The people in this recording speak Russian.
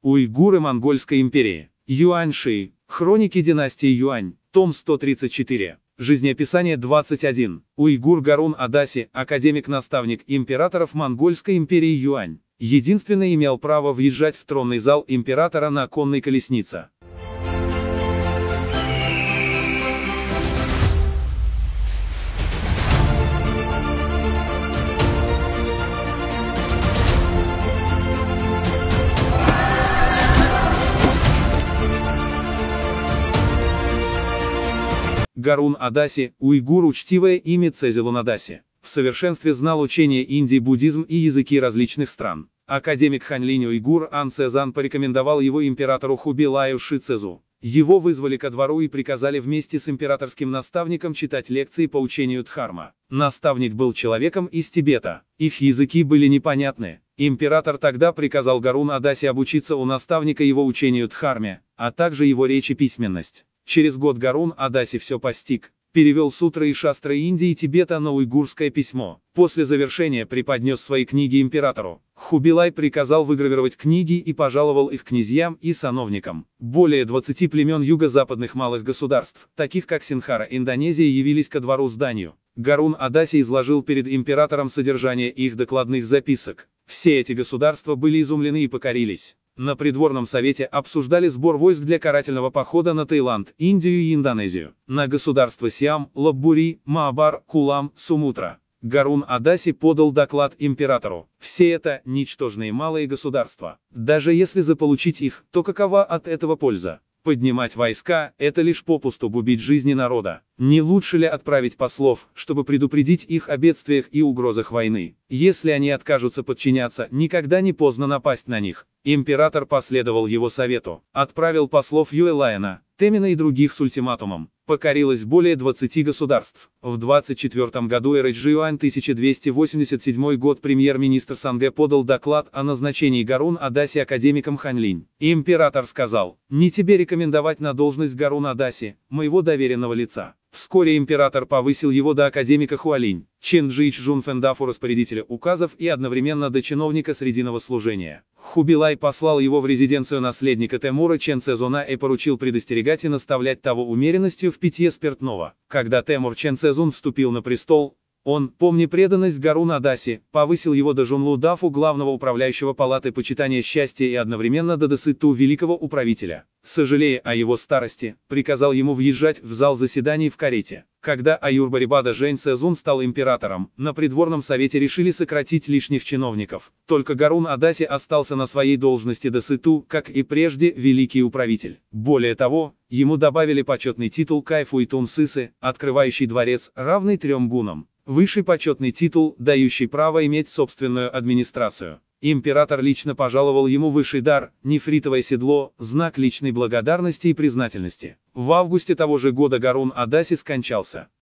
Уйгуры Монгольской империи. Юаньши. Хроники династии Юань. Том 134. Жизнеописание 21. Уйгур Гарун Адаси, академик-наставник императоров Монгольской империи Юань. Единственный имел право въезжать в тронный зал императора на конной колеснице. Гарун Адаси, уйгур, учтивое имя Цезилун Адаси, в совершенстве знал учение Индии, буддизм и языки различных стран. Академик Ханлинь уйгур Ан Цзан порекомендовал его императору Хубилаю Ши Цзу. Его вызвали ко двору и приказали вместе с императорским наставником читать лекции по учению Дхарма. Наставник был человеком из Тибета, их языки были непонятны. Император тогда приказал Гарун Адаси обучиться у наставника его учению Дхарме, а также его речи письменность. Через год Гарун Адаси все постиг, перевел сутры и шастры Индии и Тибета на уйгурское письмо. После завершения преподнес свои книги императору. Хубилай приказал выгравировать книги и пожаловал их князьям и сановникам. Более 20 племен юго-западных малых государств, таких как Синхара, Индонезия, явились ко двору с данью. Гарун Адаси изложил перед императором содержание их докладных записок. Все эти государства были изумлены и покорились. На придворном совете обсуждали сбор войск для карательного похода на Таиланд, Индию и Индонезию, на государства Сиам, Лопбури, Маабар, Кулам, Сумутра. Гарун Адаси подал доклад императору. Все это ничтожные малые государства. Даже если заполучить их, то какова от этого польза? Поднимать войска – это лишь попусту губить жизни народа. Не лучше ли отправить послов, чтобы предупредить их о бедствиях и угрозах войны? Если они откажутся подчиняться, никогда не поздно напасть на них. Император последовал его совету. Отправил послов Юэлайна, Темина и других с ультиматумом. Покорилось более 20 государств. В 24 году эры Джиюань 1287 год премьер-министр Сангэ подал доклад о назначении Гарун Адаси академиком Ханлинь. Император сказал: «Не тебе рекомендовать на должность Гарун Адаси, моего доверенного лица». Вскоре император повысил его до академика Хуалинь, Ченджи Чжун Фэндафу, распорядителя указов и одновременно до чиновника срединного служения. Хубилай послал его в резиденцию наследника Темура Чен Цзуна и поручил предостерегать и наставлять того умеренностью в питье спиртного. Когда Темур Чен Цзун вступил на престол, он, помня преданность Гарун Адаси, повысил его до Жунлу Дафу, главного управляющего палаты почитания счастья, и одновременно до Десыту, великого управителя. Сожалея о его старости, приказал ему въезжать в зал заседаний в карете. Когда Аюрбарибада Жень Цзун стал императором, на придворном совете решили сократить лишних чиновников. Только Гарун Адаси остался на своей должности Десыту, как и прежде, великий управитель. Более того, ему добавили почетный титул Кайфуитун Сысы, открывающий дворец, равный 3 гунам. Высший почетный титул, дающий право иметь собственную администрацию. Император лично пожаловал ему высший дар – нефритовое седло, знак личной благодарности и признательности. В августе того же года Гарун Адаси скончался.